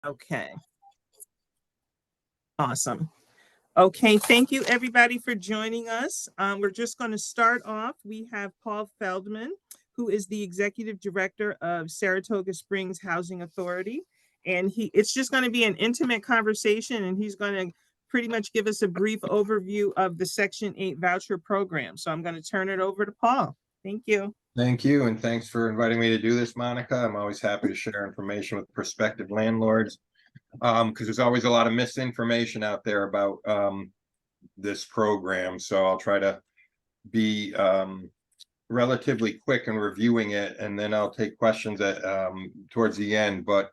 Okay, awesome. Okay, thank you everybody for joining us. We're just going to start off. We have Paul Feldman, who is the Executive Director of Saratoga Springs Housing Authority. And it's just going to be an intimate conversation, and he's going to pretty much give us a brief overview of the Section 8 voucher program. So I'm going to turn it over to Paul. Thank you. Thank you, and thanks for inviting me to do this, Monica. I'm always happy to share information with prospective landlords, because there's always a lot of misinformation out there about this program. So I'll try to be relatively quick in reviewing it, and then I'll take questions at towards the end. But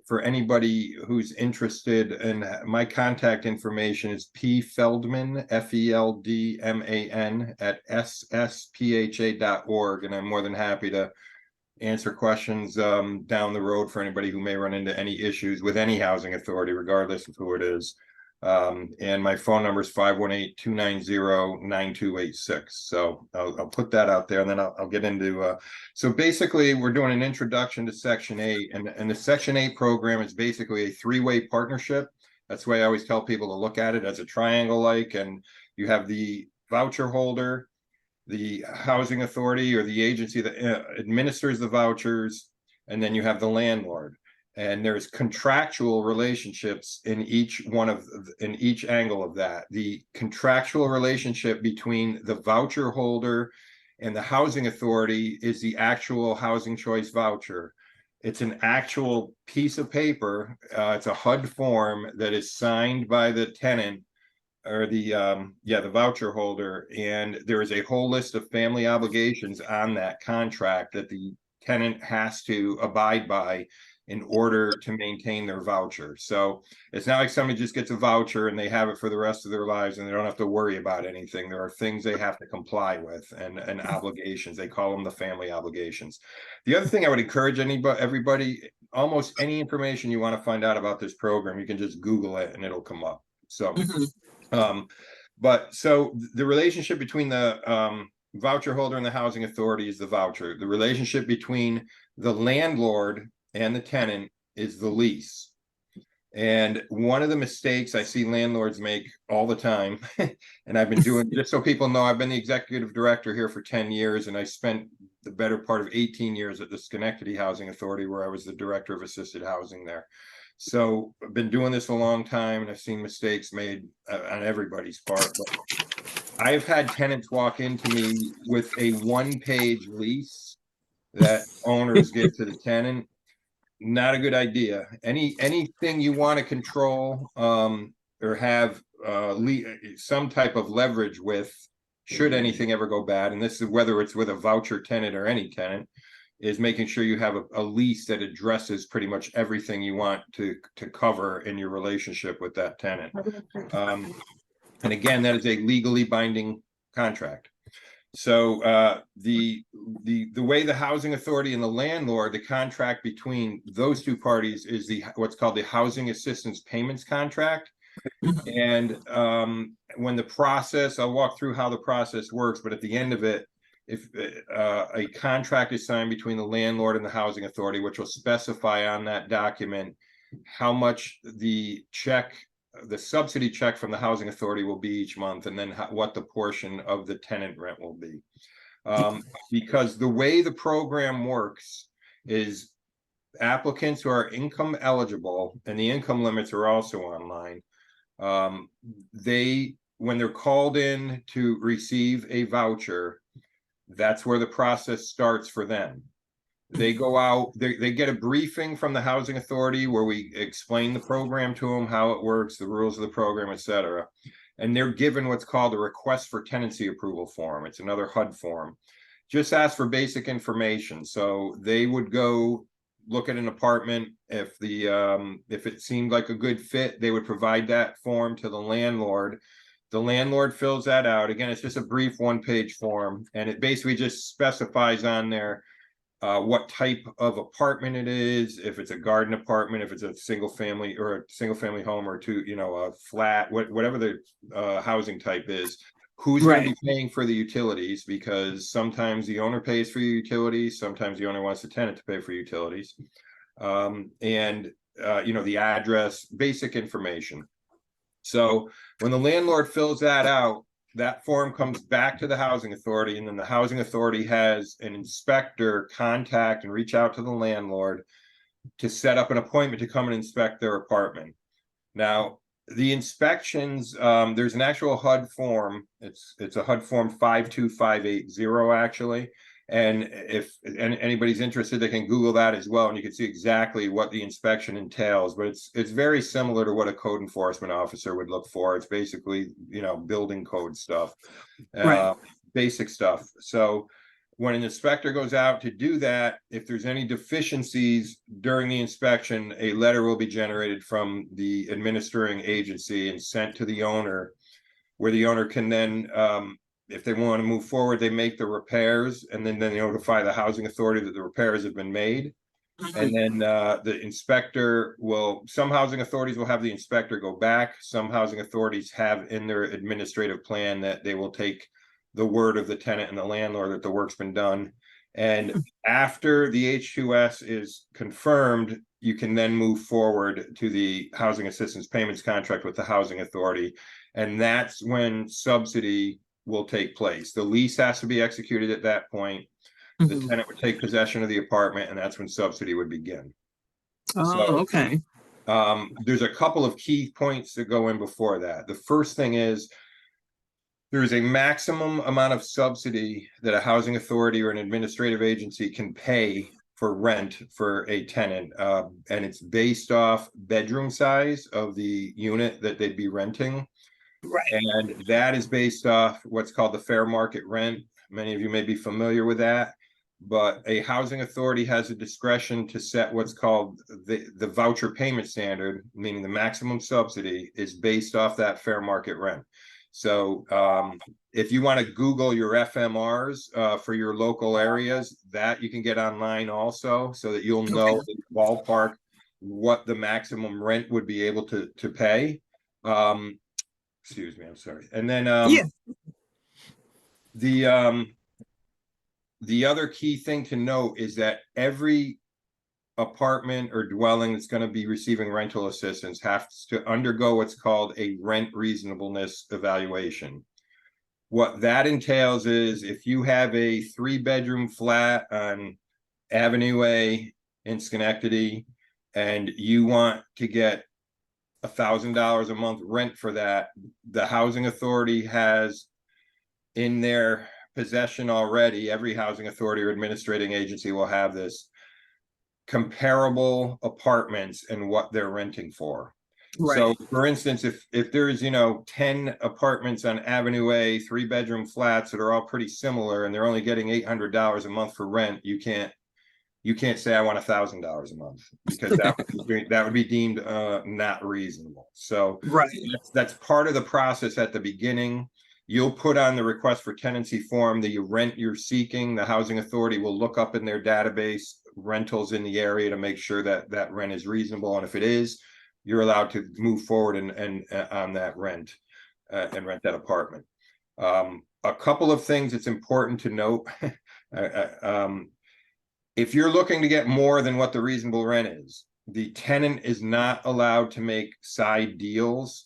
for anybody who's interested, in my contact information is P Feldman, Feldman at sspha.org, and I'm more than happy to answer questions down the road for anybody who may run into any issues with any housing authority, regardless of who it is. And my phone number is 518-290-9286. So I'll put that out there, and then I'll get into so basically we're doing an introduction to Section 8, and the Section 8 program is basically a three-way partnership. That's the way I always tell people to look at it, as a triangle like, and you have the voucher holder, the housing authority or the agency that administers the vouchers, and then you have the landlord. And there's contractual relationships in each angle of that. The contractual relationship between the voucher holder and the housing authority is the actual housing choice voucher. It's an actual piece of paper. It's a HUD form that is signed by the tenant, or the voucher holder, and there is a whole list of family obligations on that contract that the tenant has to abide by in order to maintain their voucher. So it's not like somebody just gets a voucher and they have it for the rest of their lives and they don't have to worry about anything. There are things they have to comply with, and obligations. They call them the family obligations. The other thing I would encourage everybody, almost any information you want to find out about this program, you can just Google it and it'll come up. So but so the relationship between the voucher holder and the housing authority is the voucher. The relationship between the landlord and the tenant is the lease. And one of the mistakes I see landlords make all the time, and I've been doing, just so people know, I've been the executive director here for 10 years, and I spent the better part of 18 years at the Schenectady Housing Authority, where I was the director of assisted housing there. So I've been doing this a long time, and I've seen mistakes made on everybody's part. But I've had tenants walk into me with a one-page lease that owners give to the tenant. Not a good idea. Anything you want to control or have some type of leverage with, should anything ever go bad, and this is whether it's with a voucher tenant or any tenant, is making sure you have a lease that addresses pretty much everything you want to cover in your relationship with that tenant. And again, that is a legally binding contract. So the way the housing authority and the landlord, the contract between those two parties is what's called the housing assistance payments contract. And when the process, I'll walk through how the process works, but at the end of it, if a contract is signed between the landlord and the housing authority, which will specify on that document how much the subsidy check from the housing authority will be each month, and then what the portion of the tenant rent will be. Because the way the program works is applicants who are income eligible, and the income limits are also online, when they're called in to receive a voucher, that's where the process starts for them. They go out, they get a briefing from the housing authority where we explain the program to them, how it works, the rules of the program, etc. And they're given what's called a request for tenancy approval form. It's another HUD form. Just ask for basic information. So they would go look at an apartment. If it seemed like a good fit, they would provide that form to the landlord. The landlord fills that out. Again, it's just a brief one-page form, and it basically just specifies on there what type of apartment it is, if it's a garden apartment, if it's a single family home, or a flat, whatever the housing type is, who's going to be paying for the utilities, because sometimes the owner pays for your utilities, sometimes the owner wants the tenant to pay for utilities. And the address, basic information. So when the landlord fills that out, that form comes back to the housing authority, and then the housing authority has an inspector contact and reach out to the landlord to set up an appointment to come and inspect their apartment. Now, the inspections, there's an actual HUD form. It's a HUD form 52580 actually. And if anybody's interested, they can Google that as well, and you can see exactly what the inspection entails. But it's very similar to what a code enforcement officer would look for. It's basically, building code stuff, Right. basic stuff. So when an inspector goes out to do that, if there's any deficiencies during the inspection, a letter will be generated from the administering agency and sent to the owner, where the owner can then, if they want to move forward, they make the repairs, and then they notify the housing authority that the repairs have been made. And then the inspector some housing authorities will have the inspector go back. Some housing authorities have in their administrative plan that they will take the word of the tenant and the landlord that the work's been done. And after the H2S is confirmed, you can then move forward to the housing assistance payments contract with the housing authority. And that's when subsidy will take place. The lease has to be executed at that point. The tenant would take possession of the apartment, and that's when subsidy would begin. Oh, okay. There's a couple of key points that go in before that. The first thing is there is a maximum amount of subsidy that a housing authority or an administrative agency can pay for rent for a tenant, and it's based off bedroom size of the unit that they'd be renting. Right. And that is based off what's called the fair market rent. Many of you may be familiar with that, but a housing authority has a discretion to set what's called the voucher payment standard, meaning the maximum subsidy is based off that fair market rent. So if you want to Google your FMRs for your local areas, that you can get online also, so that you'll know in the ballpark what the maximum rent would be able to pay. Excuse me, I'm sorry. And then the other key thing to note is that every apartment or dwelling that's going to be receiving rental assistance has to undergo what's called a rent reasonableness evaluation. What that entails is if you have a 3-bedroom flat on Avenue A in Schenectady and you want to get $1,000 a month rent for that, the housing authority has in their possession already, every housing authority or administrating agency will have this, comparable apartments and what they're renting for. Right. So for instance, if there's 10 apartments on Avenue A, 3-bedroom flats that are all pretty similar and they're only getting $800 a month for rent, you can't say I want $1,000 a month, because that would be deemed not reasonable. So that's part of the process at the beginning. You'll put on the request for tenancy form the rent you're seeking. The housing authority will look up in their database rentals in the area to make sure that that rent is reasonable, and if it is, you're allowed to move forward and on that rent and rent that apartment. A couple of things it's important to note. If you're looking to get more than what the reasonable rent is, the tenant is not allowed to make side deals.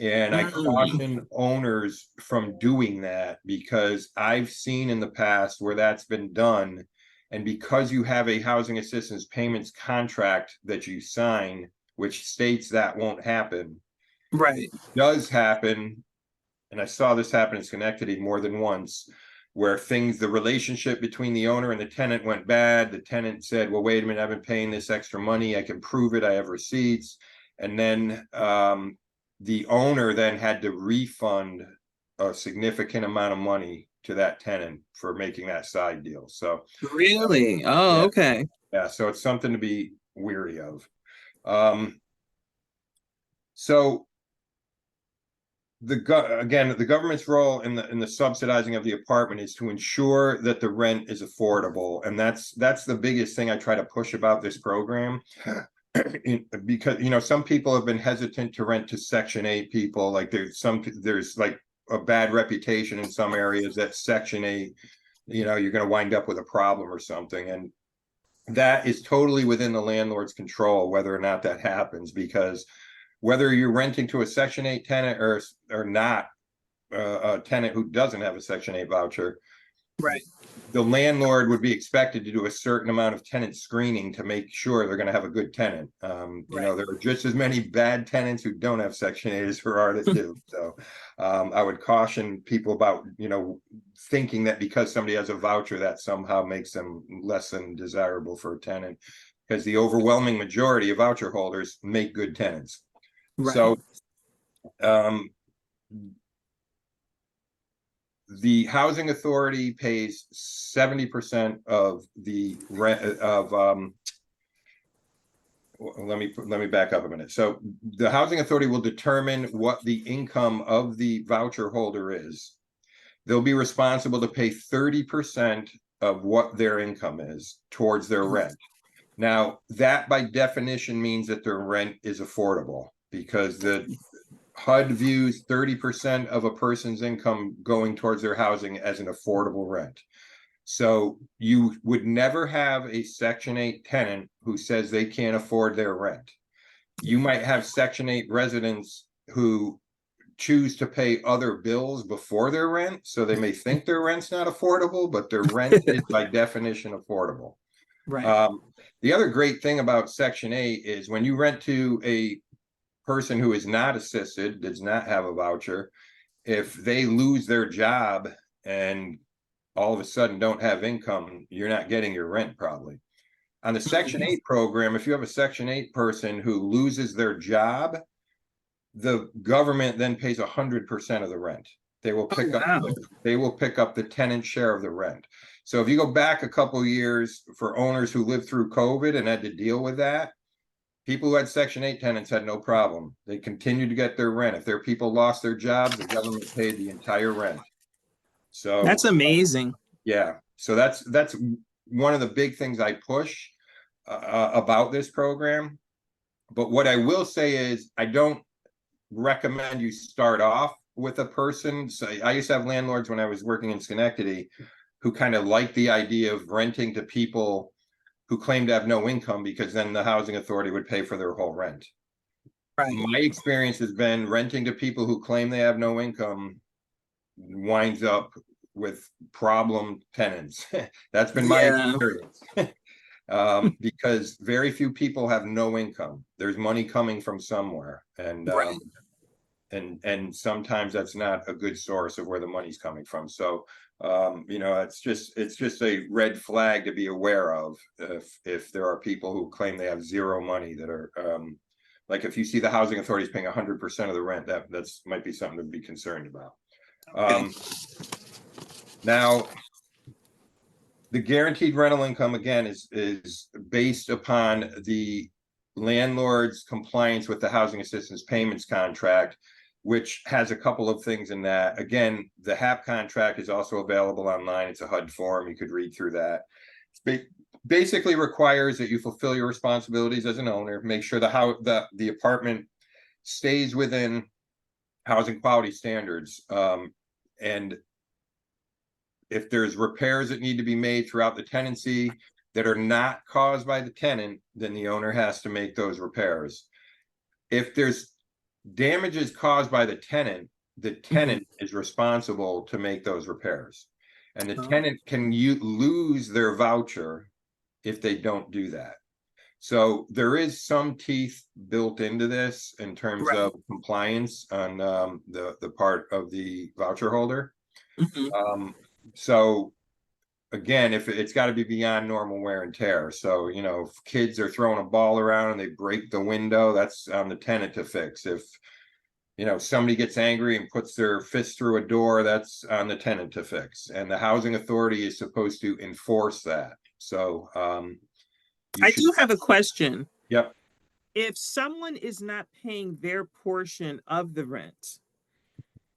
And I caution owners from doing that, because I've seen in the past where that's been done. And because you have a housing assistance payments contract that you sign, which states that won't happen, does happen. And I saw this happen in Schenectady more than once, where the relationship between the owner and the tenant went bad. The tenant said, well, wait a minute, I've been paying this extra money. I can prove it. I have receipts. And then the owner then had to refund a significant amount of money to that tenant for making that side deal. So really? Oh, okay. Yeah, so it's something to be weary of. So the government's role in the subsidizing of the apartment is to ensure that the rent is affordable, and that's the biggest thing I try to push about this program. Because some people have been hesitant to rent to Section 8 people. Like there's like a bad reputation in some areas that Section 8, you're going to wind up with a problem or something. And that is totally within the landlord's control, whether or not that happens, because whether you're renting to a Section 8 tenant or not, a tenant who doesn't have a Section 8 voucher, Right. the landlord would be expected to do a certain amount of tenant screening to make sure they're going to have a good tenant. You know, there are just as many bad tenants who don't have Section 8 as there are that do. So I would caution people about, you know, thinking that because somebody has a voucher that somehow makes them less than desirable for a tenant, because the overwhelming majority of voucher holders make good tenants. Right. So the housing authority pays 70% of the rent of let me back up a minute. So the housing authority will determine what the income of the voucher holder is. They'll be responsible to pay 30% of what their income is towards their rent. Now, that by definition means that their rent is affordable, because the HUD views 30% of a person's income going towards their housing as an affordable rent. So you would never have a Section 8 tenant who says they can't afford their rent. You might have Section 8 residents who choose to pay other bills before their rent, so they may think their rent's not affordable, but their rent is by definition affordable. Right. The other great thing about Section 8 is when you rent to a person who is not assisted, does not have a voucher, if they lose their job and all of a sudden don't have income, you're not getting your rent probably. On the Section 8 program, if you have a Section 8 person who loses their job, the government then pays 100% of the rent. They will pick up the tenant share of the rent. So if you go back a couple of years for owners who lived through COVID and had to deal with that, people who had Section 8 tenants had no problem. They continued to get their rent. If their people lost their jobs, the government paid the entire rent. So That's amazing. yeah, so that's one of the big things I push about this program. But what I will say is I don't recommend you start off with a person. So I used to have landlords when I was working in Schenectady who kind of liked the idea of renting to people who claim to have no income, because then the housing authority would pay for their whole rent. Right. My experience has been renting to people who claim they have no income winds up with problem tenants. That's been my experience. Because very few people have no income. There's money coming from somewhere, and sometimes that's not a good source of where the money's coming from. So you know, it's just a red flag to be aware of if there are people who claim they have zero money that are like, if you see the housing authorities paying 100% of the rent, that's might be something to be concerned about. Now, the guaranteed rental income, again, is based upon the landlord's compliance with the housing assistance payments contract, which has a couple of things in that. Again, the HAP contract is also available online. It's a HUD form. You could read through that. It basically requires that you fulfill your responsibilities as an owner, make sure the apartment stays within housing quality standards, and if there's repairs that need to be made throughout the tenancy that are not caused by the tenant, then the owner has to make those repairs. If there's damages caused by the tenant is responsible to make those repairs. And the tenant can lose their voucher if they don't do that. So there is some teeth built into this in terms of compliance on the part of the voucher holder. So again, if it's got to be beyond normal wear and tear. So, you know, if kids are throwing a ball around and they break the window, that's on the tenant to fix. If, you know, somebody gets angry and puts their fist through a door, that's on the tenant to fix. And the housing authority is supposed to enforce that. So I do have a question. Yep. If someone is not paying their portion of the rent,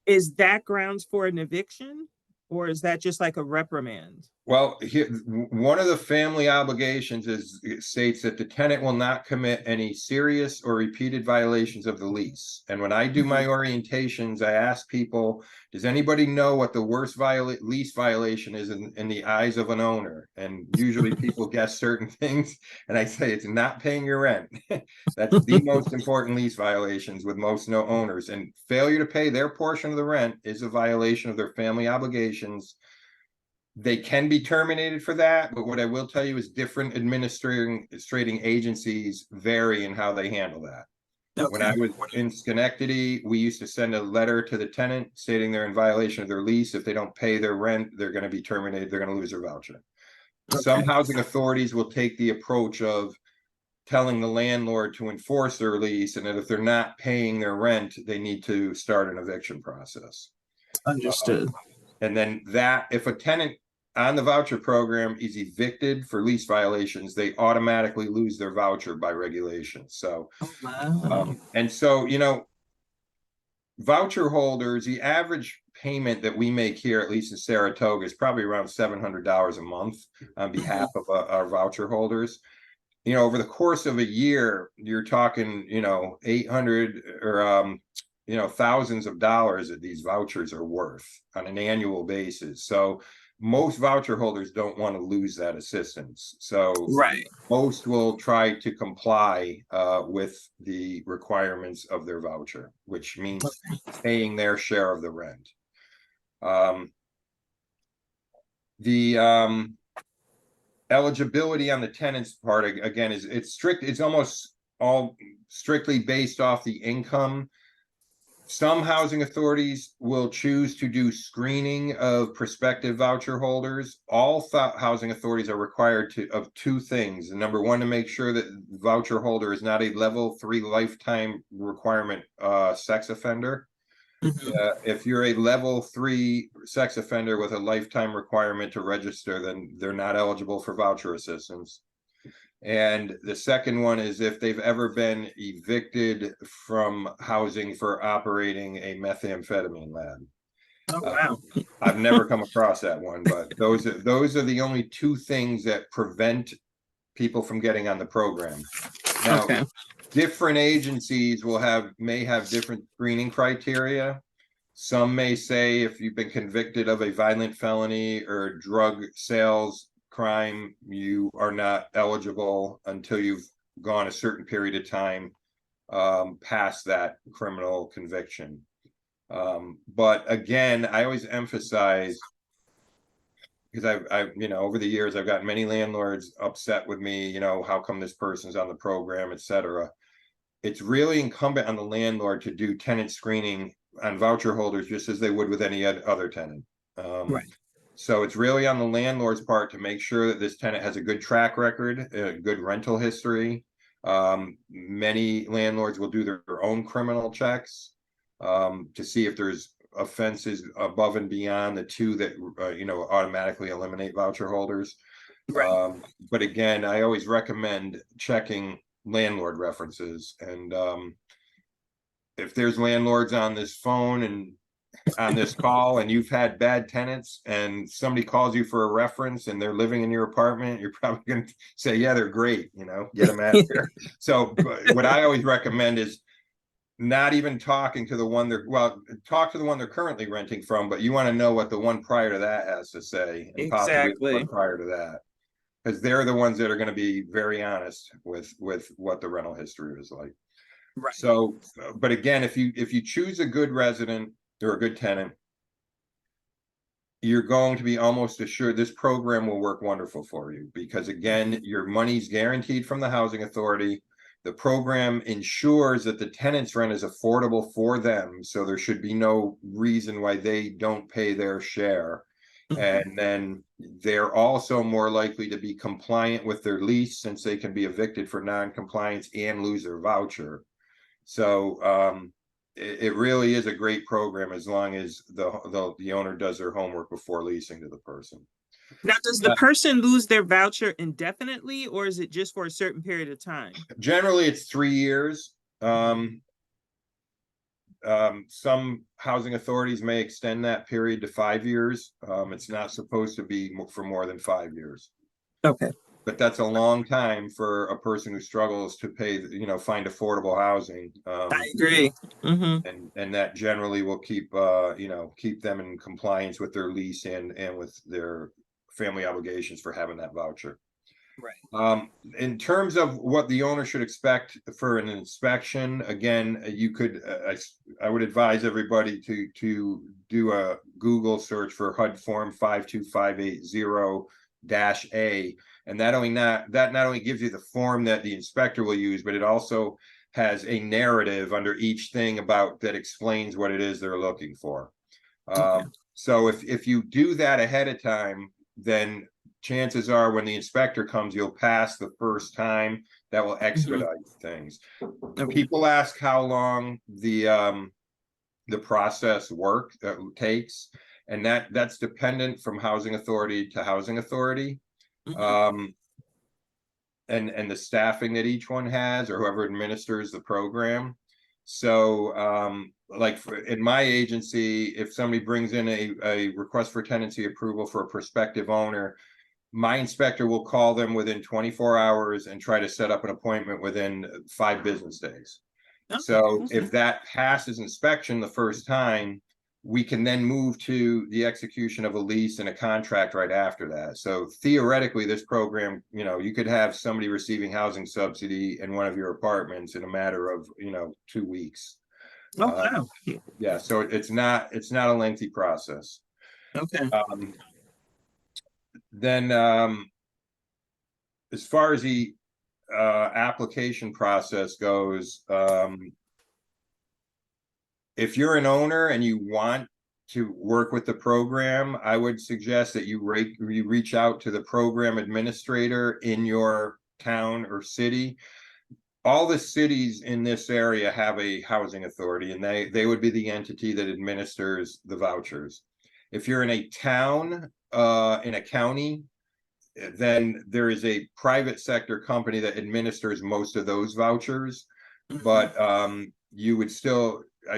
is that grounds for an eviction, or is that just like a reprimand? Well, here, one of the family obligations is, it states that the tenant will not commit any serious or repeated violations of the lease. And when I do my orientations, I ask people, does anybody know what the worst lease violation is in the eyes of an owner? And usually people guess certain things, and I say it's not paying your rent. That's the most important lease violations with most no owners. And failure to pay their portion of the rent is a violation of their family obligations. They can be terminated for that, but what I will tell you is different administrating agencies vary in how they handle that. When I was in Schenectady, we used to send a letter to the tenant stating they're in violation of their lease. If they don't pay their rent, they're going to be terminated. They're going to lose their voucher. Some housing authorities will take the approach of telling the landlord to enforce their lease, and that if they're not paying their rent, they need to start an eviction process. Understood. And then that, if a tenant on the voucher program is evicted for lease violations, they automatically lose their voucher by regulation. So, and so, voucher holders, the average payment that we make here, at least in Saratoga, is probably around $700 a month on behalf of our voucher holders. Over the course of a year, you're talking, 800 or, thousands of dollars that these vouchers are worth on an annual basis. So most voucher holders don't want to lose that assistance. So most will try to comply with the requirements of their voucher, which means paying their share of the rent. The eligibility on the tenant's part, again, it's strict. It's almost all strictly based off the income. Some housing authorities will choose to do screening of prospective voucher holders. All housing authorities are required of two things. Number one, to make sure that the voucher holder is not a level 3 lifetime requirement sex offender. If you're a level 3 sex offender with a lifetime requirement to register, then they're not eligible for voucher assistance. And the second one is if they've ever been evicted from housing for operating a methamphetamine lab. Oh, wow. I've never come across that one, but those are the only two things that prevent people from getting on the program. Now, different agencies may have different screening criteria. Some may say if you've been convicted of a violent felony or drug sales crime, you are not eligible until you've gone a certain period of time past that criminal conviction. But again, I always emphasize, because I've over the years, I've gotten many landlords upset with me, how come this person's on the program, etc. It's really incumbent on the landlord to do tenant screening on voucher holders just as they would with any other tenant. So it's really on the landlord's part to make sure that this tenant has a good track record, a good rental history. Many landlords will do their own criminal checks to see if there's offenses above and beyond the two that automatically eliminate voucher holders. But again, I always recommend checking landlord references. And if there's landlords on this phone and on this call and you've had bad tenants and somebody calls you for a reference and they're living in your apartment, you're probably going to say, yeah, they're great, get them out of here. So what I always recommend is not even talking to the one talk to the one they're currently renting from, but you want to know what the one prior to that has to say, and possibly the one prior to that, because they're the ones that are going to be very honest with what the rental history is like. So, but again, if you choose a good resident or a good tenant, you're going to be almost assured this program will work wonderful for you, because again, your money's guaranteed from the housing authority. The program ensures that the tenant's rent is affordable for them, so there should be no reason why they don't pay their share. And then they're also more likely to be compliant with their lease, since they can be evicted for non-compliance and lose their voucher. So it really is a great program as long as the owner does their homework before leasing to the person. Now, does the person lose their voucher indefinitely, or is it just for a certain period of time? Generally, it's 3 years. some housing authorities may extend that period to 5 years. It's not supposed to be for more than 5 years. Okay. But that's a long time for a person who struggles to pay, find affordable housing. I agree. Mm-hmm. And that generally will keep, keep them in compliance with their lease and with their family obligations for having that voucher. Right. In terms of what the owner should expect for an inspection, again, you could, I would advise everybody to do a Google search for HUD form 52580-A, and that not only gives you the form that the inspector will use, but it also has a narrative under each thing about that explains what it is they're looking for. Okay. So if you do that ahead of time, then chances are when the inspector comes, you'll pass the first time. That will expedite things. Okay. People ask how long the process takes, and that's dependent from housing authority to housing authority. Mhm. And the staffing that each one has, or whoever administers the program. So like in my agency, if somebody brings in a request for tenancy approval for a prospective owner, my inspector will call them within 24 hours and try to set up an appointment within 5 business days. Okay. So if that passes inspection the first time, we can then move to the execution of a lease and a contract right after that. So theoretically, this program, you could have somebody receiving housing subsidy in one of your apartments in a matter of, 2 weeks. Oh, wow. Yeah, so it's not a lengthy process. Okay. Then as far as the application process goes, if you're an owner and you want to work with the program, I would suggest that you reach out to the program administrator in your town or city. All the cities in this area have a housing authority, and they would be the entity that administers the vouchers. If you're in a town, in a county, then there is a private sector company that administers most of those vouchers. But I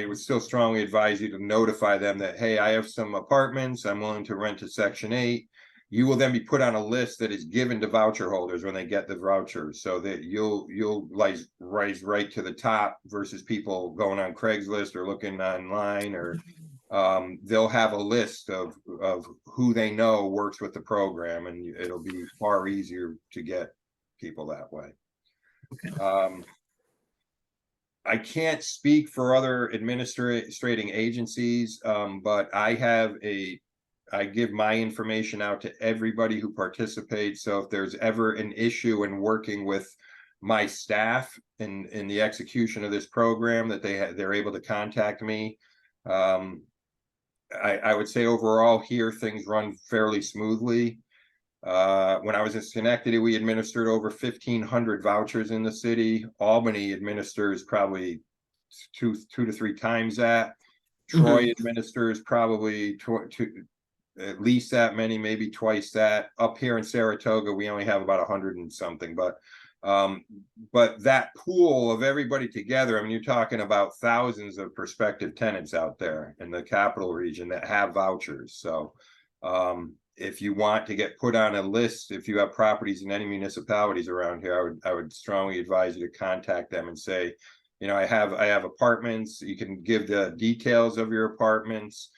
would still strongly advise you to notify them that, hey, I have some apartments, I'm willing to rent to Section 8. You will then be put on a list that is given to voucher holders when they get the vouchers, so that you'll rise right to the top versus people going on Craigslist or looking online, or they'll have a list of who they know works with the program, and it'll be far easier to get people that way. Okay. I can't speak for other administrating agencies, but I give my information out to everybody who participates. So if there's ever an issue in working with my staff in the execution of this program, that they're able to contact me. I would say overall here things run fairly smoothly. When I was in Schenectady, we administered over 1,500 vouchers in the city. Albany administers probably two to three times that. Troy administers probably at least that many, maybe twice that. Up here in Saratoga, we only have about 100 and something, but that pool of everybody together, I mean, you're talking about thousands of prospective tenants out there in the capital region that have vouchers. So if you want to get put on a list, if you have properties in any municipalities around here, I would strongly advise you to contact them and say, I have apartments. You can give the details of your apartments.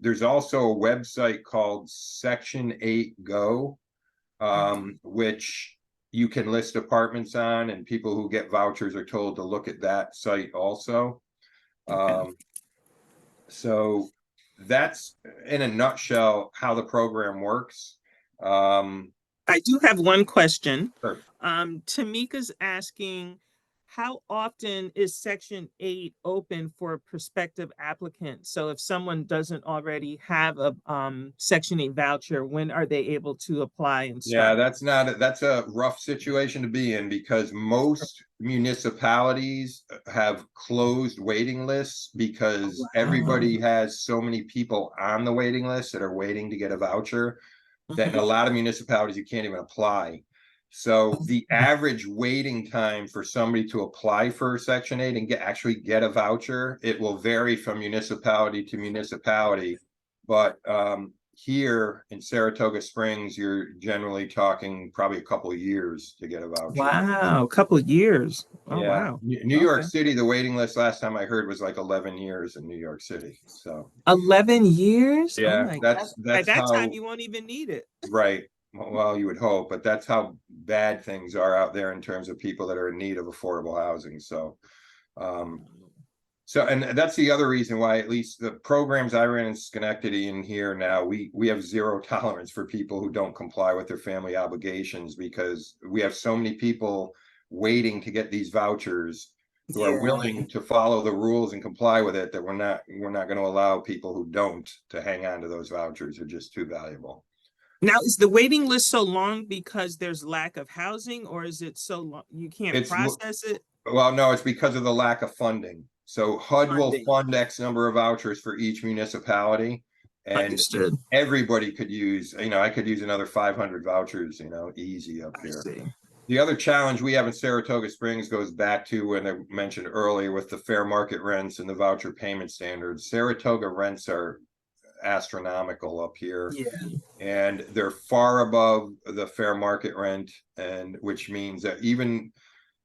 There's also a website called Section 8 Go, which you can list apartments on, and people who get vouchers are told to look at that site also. So that's in a nutshell how the program works. I do have one question. Sure. Tamika's asking, how often is Section 8 open for prospective applicants? So if someone doesn't already have a Section 8 voucher, when are they able to apply and Yeah, start? that's a rough situation to be in, because most municipalities have closed waiting lists because everybody has so many people on the waiting list that are waiting to get a voucher that in a lot of municipalities you can't even apply. So the average waiting time for somebody to apply for Section 8 and actually get a voucher, it will vary from municipality to municipality. But here in Saratoga Springs, you're generally talking probably a couple of years to get a voucher. Wow, a couple of years. Oh, Yeah. wow. New York City, the waiting list last time I heard was like 11 years in New York City. So 11 years? Oh yeah, my that's God. By that how, time, you won't even need it. right. Well, you would hope, but that's how bad things are out there in terms of people that are in need of affordable housing. So, and that's the other reason why, at least the programs I ran in Schenectady and here now, we have zero tolerance for people who don't comply with their family obligations, because we have so many people waiting to get these vouchers who are willing to follow the rules and comply with it, that we're not going to allow people who don't to hang on to those vouchers. They're just too valuable. Now, is the waiting list so long because there's lack of housing, or is it so long you can't process it? Well, no, it's because of the lack of funding. So HUD will fund X number of vouchers for each municipality, and everybody could use, I could use another 500 vouchers, easy up here. The other challenge we have in Saratoga Springs goes back to when I mentioned earlier with the fair market rents and the voucher payment standards. Saratoga rents are astronomical up here. And they're far above the fair market rent, and which means that even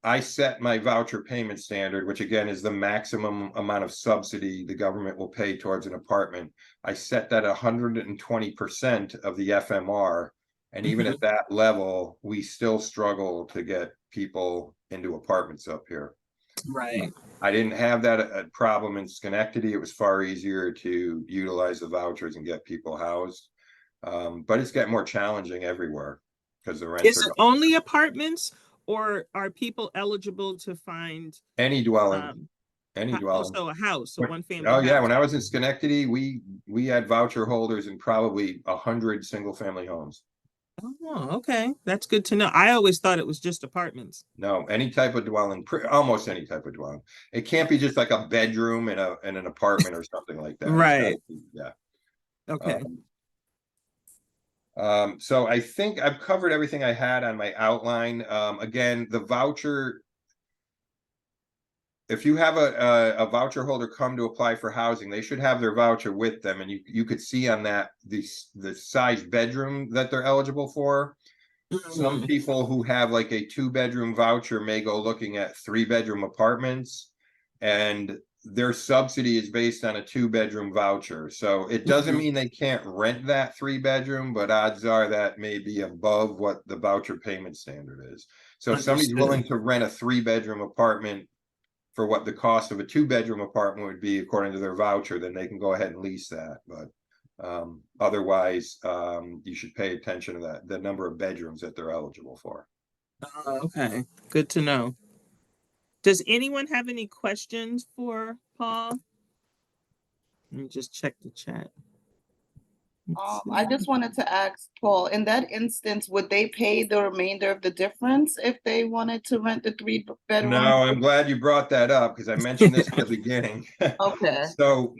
I set my voucher payment standard, which again is the maximum amount of subsidy the government will pay towards an apartment. I set that 120% of the FMR. And even at that level, we still struggle to get people into apartments up here. Right. I didn't have that problem in Schenectady. It was far easier to utilize the vouchers and get people housed. But it's getting more challenging everywhere because the rents Is it only apartments, or are people eligible to find any dwelling? Any dwelling. Also a house, a one-family house. Yeah, when I was in Schenectady, we had voucher holders in probably 100 single-family homes. Oh, okay. That's good to know. I always thought it was just apartments. No, any type of dwelling, almost any type of dwelling. It can't be just like a bedroom in an apartment or something like that. Right. Yeah. Okay. So I think I've covered everything I had on my outline. Again, the voucher, if you have a voucher holder come to apply for housing, they should have their voucher with them, and you could see on that the size bedroom that they're eligible for. Some people who have like a 2-bedroom voucher may go looking at 3-bedroom apartments, and their subsidy is based on a 2-bedroom voucher. So it doesn't mean they can't rent that 3-bedroom, but odds are that may be above what the voucher payment standard is. So if somebody's willing to rent a 3-bedroom apartment for what the cost of a 2-bedroom apartment would be according to their voucher, then they can go ahead and lease that. But otherwise, you should pay attention to the number of bedrooms that they're eligible for. Okay, good to know. Does anyone have any questions for Paul? Let me just check the chat. I just wanted to ask Paul, in that instance, would they pay the remainder of the difference if they wanted to rent the 3-bedroom? No, I'm glad you brought that up because I mentioned this at the beginning. Okay. So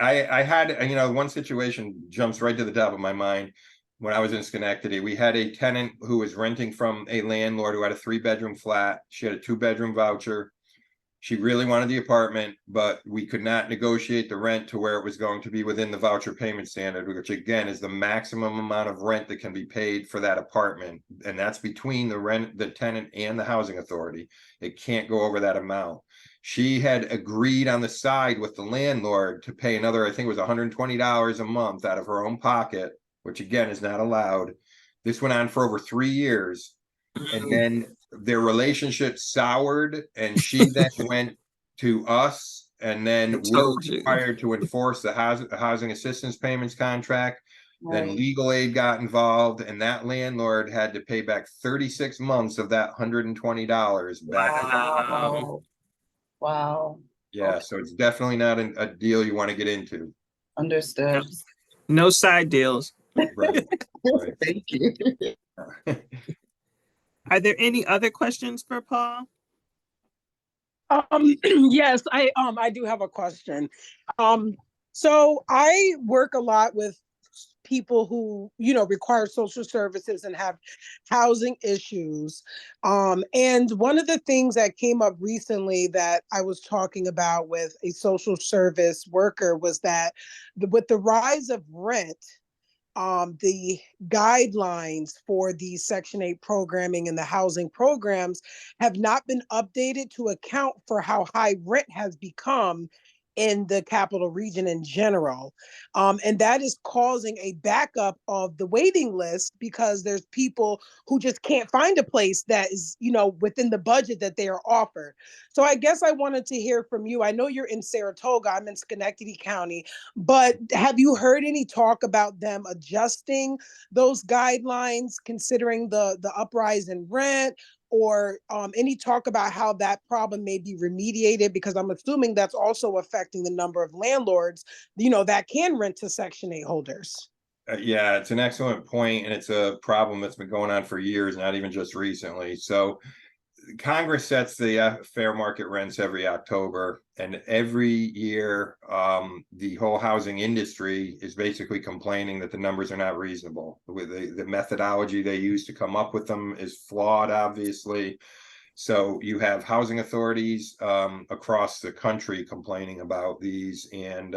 I had, one situation jumps right to the top of my mind. When I was in Schenectady, we had a tenant who was renting from a landlord who had a 3-bedroom flat. She had a 2-bedroom voucher. She really wanted the apartment, but we could not negotiate the rent to where it was going to be within the voucher payment standard, which again is the maximum amount of rent that can be paid for that apartment. And that's between the tenant and the housing authority. It can't go over that amount. She had agreed on the side with the landlord to pay another, I think it was $120 a month out of her own pocket, which again is not allowed. This went on for over 3 years. And then their relationship soured, and she then went to us, and then we were required to enforce the housing assistance payments contract. Right. Then legal aid got involved, and that landlord had to pay back 36 months of that $120 back. Wow. Yeah, okay. So it's definitely not a deal you want to get into. Understood. No side deals. Right. Right. Thank you. Are there any other questions for Paul? Yes, I do have a question. So I work a lot with people who, you know, require social services and have housing issues. And one of the things that came up recently that I was talking about with a social service worker was that with the rise of rent, the guidelines for the Section 8 programming and the housing programs have not been updated to account for how high rent has become in the capital region in general. And that is causing a backup of the waiting list because there's people who just can't find a place that is, you know, within the budget that they are offered. So I guess I wanted to hear from you. I know you're in Saratoga, I'm in Schenectady County, but have you heard any talk about them adjusting those guidelines considering the uprise in rent, or any talk about how that problem may be remediated? Because I'm assuming that's also affecting the number of landlords, you know, that can rent to Section 8 holders. Yeah, it's an excellent point, and it's a problem that's been going on for years, not even just recently. So Congress sets the fair market rents every October, and every year the whole housing industry is basically complaining that the numbers are not reasonable. The methodology they use to come up with them is flawed, obviously. So you have housing authorities across the country complaining about these, and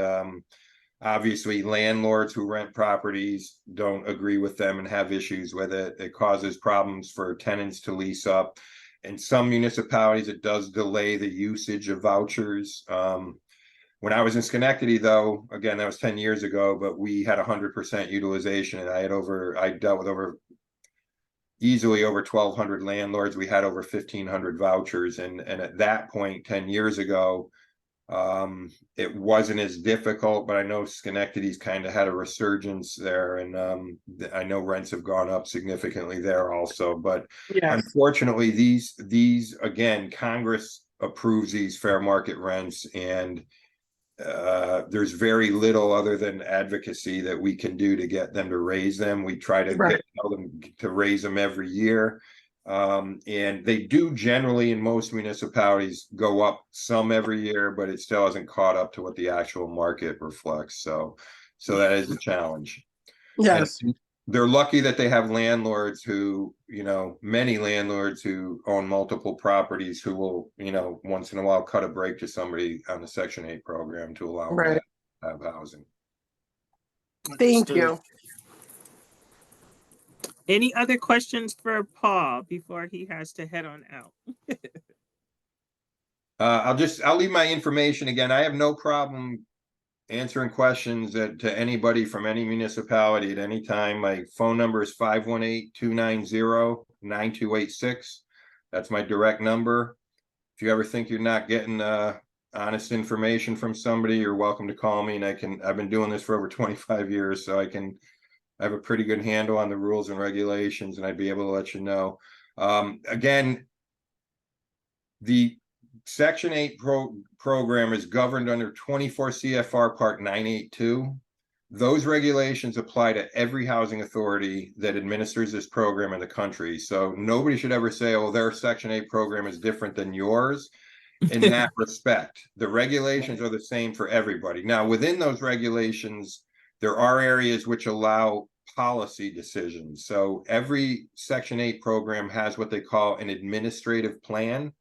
obviously landlords who rent properties don't agree with them and have issues with it. It causes problems for tenants to lease up. In some municipalities, it does delay the usage of vouchers. When I was in Schenectady, though, again, that was 10 years ago, but we had 100% utilization, and I dealt with easily over 1,200 landlords. We had over 1,500 vouchers, and at that point, 10 years ago, it wasn't as difficult, but I know Schenectady's kind of had a resurgence there, and I know rents have gone up significantly there also. But Yes. unfortunately, these again, Congress approves these fair market rents, and there's very little other than advocacy that we can do to get them to raise them. We try to tell them to raise them every year. And they do generally in most municipalities go up some every year, but it still hasn't caught up to what the actual market reflects. So that is a challenge. Yes. And they're lucky that they have landlords who, many landlords who own multiple properties who will, once in a while cut a break to somebody on the Section 8 program to allow them to have housing. Thank you. Any other questions for Paul before he has to head on out? I'll leave my information again. I have no problem answering questions to anybody from any municipality at any time. My phone number is 518-290-9286. That's my direct number. If you ever think you're not getting honest information from somebody, you're welcome to call me, and I've been doing this for over 25 years, so I have a pretty good handle on the rules and regulations, and I'd be able to let you know. Again, the Section 8 program is governed under 24 CFR Part 982. Those regulations apply to every housing authority that administers this program in the country. So nobody should ever say, oh, their Section 8 program is different than yours. In that respect, the regulations are the same for everybody. Now, within those regulations, there are areas which allow policy decisions. So every Section 8 program has what they call an administrative plan.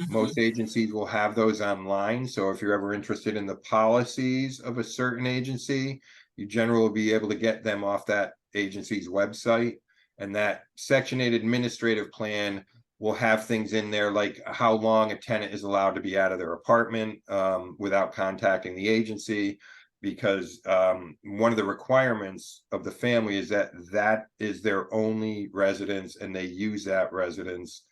Most agencies will have those online. So if you're ever interested in the policies of a certain agency, you generally will be able to get them off that agency's website. And that Section 8 administrative plan will have things in there like how long a tenant is allowed to be out of their apartment without contacting the agency. Because one of the requirements of the family is that is their only residence, and they use that residence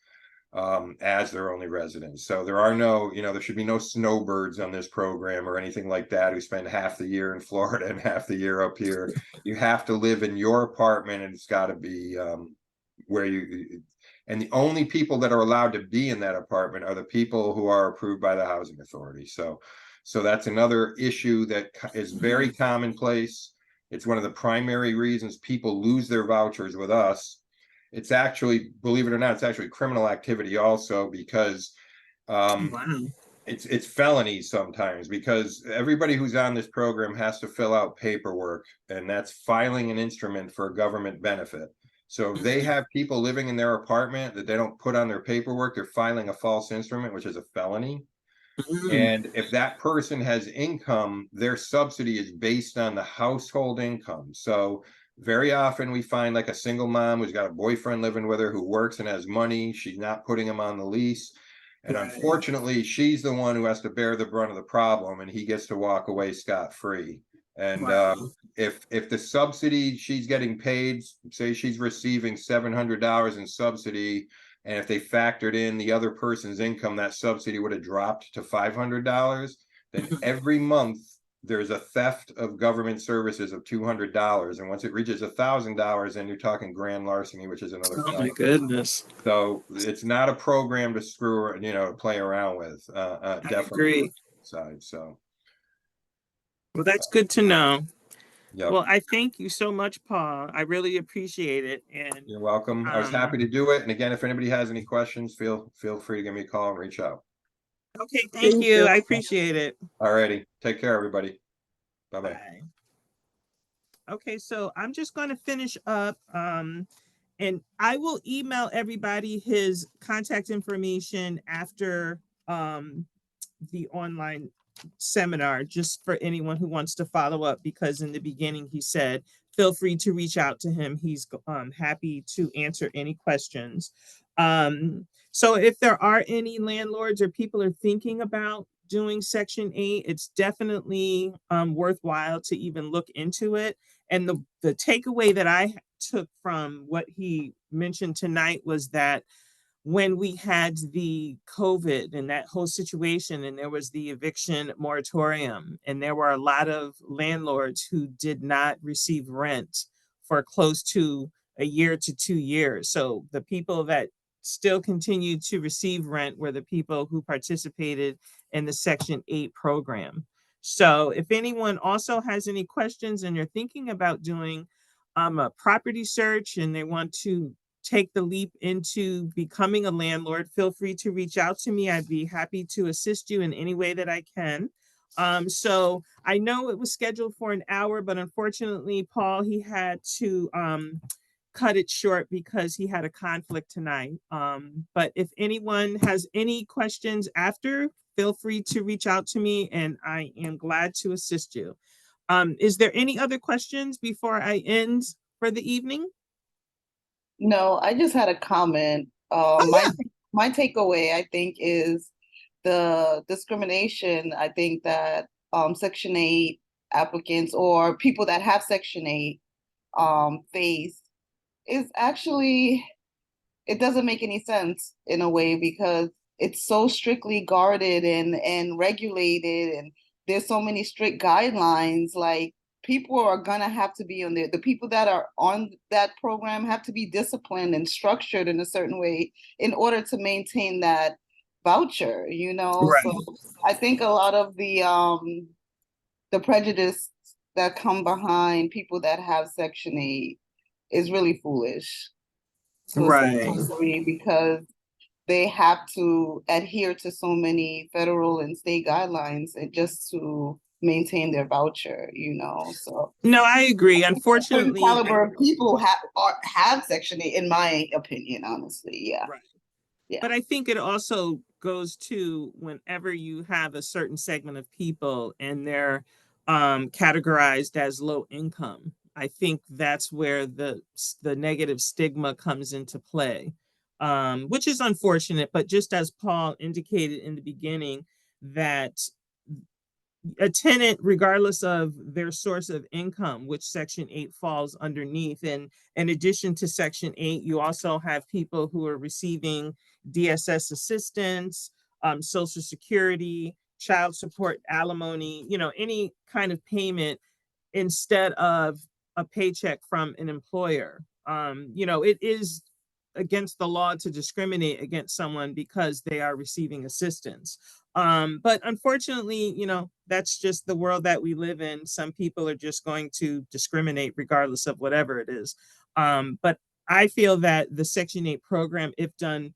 as their only residence. So there are no, there should be no snowbirds on this program or anything like that who spend half the year in Florida and half the year up here. You have to live in your apartment, and it's got to be and the only people that are allowed to be in that apartment are the people who are approved by the housing authority. So that's another issue that is very commonplace. It's one of the primary reasons people lose their vouchers with us. It's actually, believe it or not, it's actually criminal activity also, because Wow. It's felonies sometimes, because everybody who's on this program has to fill out paperwork, and that's filing an instrument for a government benefit. So if they have people living in their apartment that they don't put on their paperwork, they're filing a false instrument, which is a felony. And if that person has income, their subsidy is based on the household income. So very often we find like a single mom who's got a boyfriend living with her who works and has money. She's not putting him on the lease. And Right. unfortunately, she's the one who has to bear the brunt of the problem, and he gets to walk away scot-free. And Wow. if the subsidy she's getting paid, say she's receiving $700 in subsidy, and if they factored in the other person's income, that subsidy would have dropped to $500. Then every month there's a theft of government services of $200. And once it reaches $1,000, then you're talking grand larceny, which is another Oh my felony. goodness. So it's not a program to screw, play around with. I Definitely agree. side. So Well, that's good to know. yeah, Well, I thank you so much, Paul. I really appreciate it. And you're welcome. I was happy to do it. And again, if anybody has any questions, feel free to give me a call and reach out. okay, thank Thank you. you. I appreciate it. All righty. Take care, everybody. Bye-bye. Bye. Okay, so I'm just going to finish up, and I will email everybody his contact information after the online seminar, just for anyone who wants to follow up, because in the beginning he said, feel free to reach out to him. He's happy to answer any questions. So if there are any landlords or people are thinking about doing Section 8, it's definitely worthwhile to even look into it. And the takeaway that I took from what he mentioned tonight was that when we had the COVID and that whole situation, and there was the eviction moratorium, and there were a lot of landlords who did not receive rent for close to a year to 2 years. So the people that still continued to receive rent were the people who participated in the Section 8 program. So if anyone also has any questions and you're thinking about doing a property search and they want to take the leap into becoming a landlord, feel free to reach out to me. I'd be happy to assist you in any way that I can. So I know it was scheduled for an hour, but unfortunately, Paul, he had to cut it short because he had a conflict tonight. But if anyone has any questions after, feel free to reach out to me and I am glad to assist you. Is there any other questions before I end for the evening? No, I just had a comment. Oh, My yeah. my takeaway, I think, is the discrimination. I think that Section 8 applicants or people that have Section 8 face is actually, it doesn't make any sense in a way, because it's so strictly guarded and regulated, and there's so many strict guidelines. Like, people are gonna have to be on there. The people that are on that program have to be disciplined and structured in a certain way in order to maintain that voucher, you know? Right. So I think a lot of the prejudice that come behind people that have Section 8 is really foolish to a certain Right. degree, because they have to adhere to so many federal and state guidelines and just to maintain their voucher, you know. So No, I agree. certain Unfortunately, caliber of people have Section 8, in my opinion, honestly. Yeah. right. Yeah. But I think it also goes to whenever you have a certain segment of people and they're categorized as low income. I think that's where the negative stigma comes into play, which is unfortunate. But just as Paul indicated in the beginning, that a tenant, regardless of their source of income, which Section 8 falls underneath. And in addition to Section 8, you also have people who are receiving DSS assistance, Social Security, child support, alimony, any kind of payment instead of a paycheck from an employer. It is against the law to discriminate against someone because they are receiving assistance. But unfortunately, that's just the world that we live in. Some people are just going to discriminate regardless of whatever it is. But I feel that the Section 8 program, if done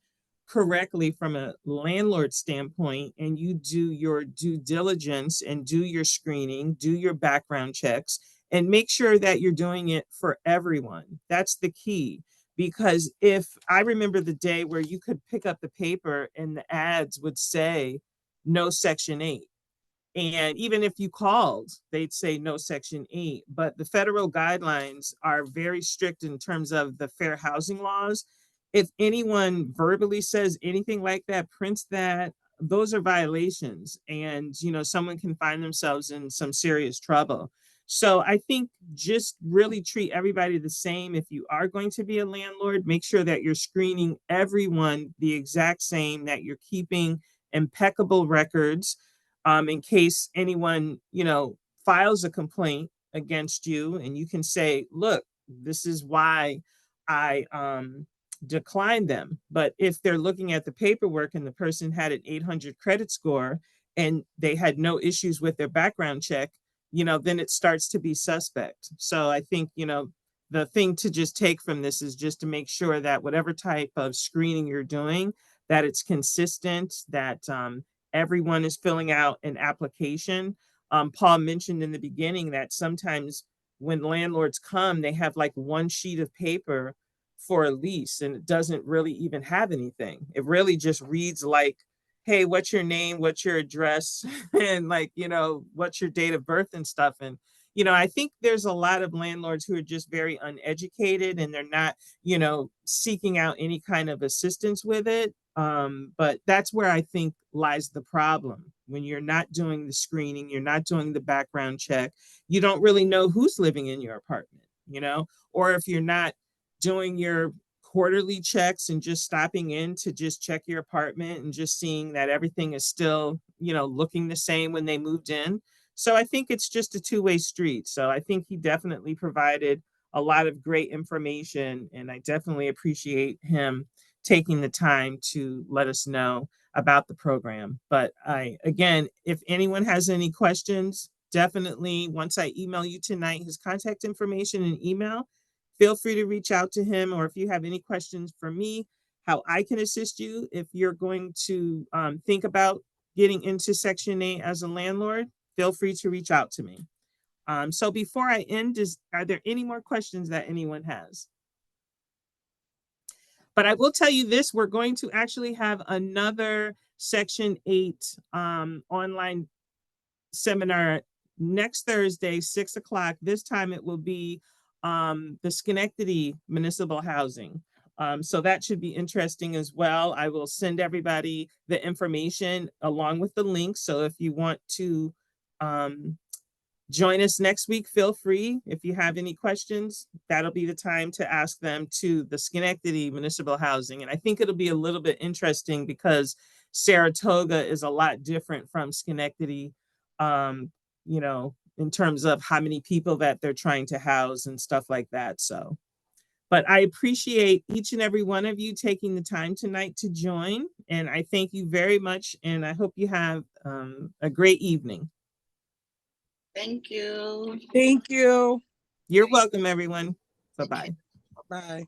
correctly from a landlord standpoint, and you do your due diligence and do your screening, do your background checks, and make sure that you're doing it for everyone. That's the key. Because if I remember the day where you could pick up the paper and the ads would say no Section 8. And even if you called, they'd say no Section 8. But the federal guidelines are very strict in terms of the fair housing laws. If anyone verbally says anything like that, prints that, those are violations. And, you know, someone can find themselves in some serious trouble. So I think just really treat everybody the same. If you are going to be a landlord, make sure that you're screening everyone the exact same, that you're keeping impeccable records, in case anyone, you know, files a complaint against you, and you can say, look, this is why I declined them. But if they're looking at the paperwork and the person had an 800 credit score and they had no issues with their background check, you know, then it starts to be suspect. So I think, you know, the thing to just take from this is just to make sure that whatever type of screening you're doing, that it's consistent, that everyone is filling out an application. Paul mentioned in the beginning that sometimes when landlords come, they have like one sheet of paper for a lease and it doesn't really even have anything. It really just reads like, hey, what's your name? What's your address? And like, you know, what's your date of birth and stuff. And, you know, I think there's a lot of landlords who are just very uneducated and they're not, you know, seeking out any kind of assistance with it. But that's where I think lies the problem. When you're not doing the screening, you're not doing the background check, you don't really know who's living in your apartment, you know, or if you're not doing your quarterly checks and just stopping in to just check your apartment and just seeing that everything is still, you know, looking the same when they moved in. So I think it's just a two-way street. So I think he definitely provided a lot of great information, and I definitely appreciate him taking the time to let us know about the program. But again, if anyone has any questions, definitely once I email you tonight, his contact information and email, feel free to reach out to him. Or if you have any questions for me, how I can assist you, if you're going to think about getting into Section 8 as a landlord, feel free to reach out to me. So before I end, are there any more questions that anyone has? But I will tell you this, we're going to actually have another Section 8 online seminar next Thursday, 6 o'clock. This time it will be the Schenectady Municipal Housing. So that should be interesting as well. I will send everybody the information along with the link. So if you want to join us next week, feel free. If you have any questions, that'll be the time to ask them to the Schenectady Municipal Housing. And I think it'll be a little bit interesting because Saratoga is a lot different from Schenectady, you know, in terms of how many people that they're trying to house and stuff like that. So, but I appreciate each and every one of you taking the time tonight to join. And I thank you very much. And I hope you have a great evening. Thank you. Thank you. You're welcome, everyone. Bye-bye. Bye.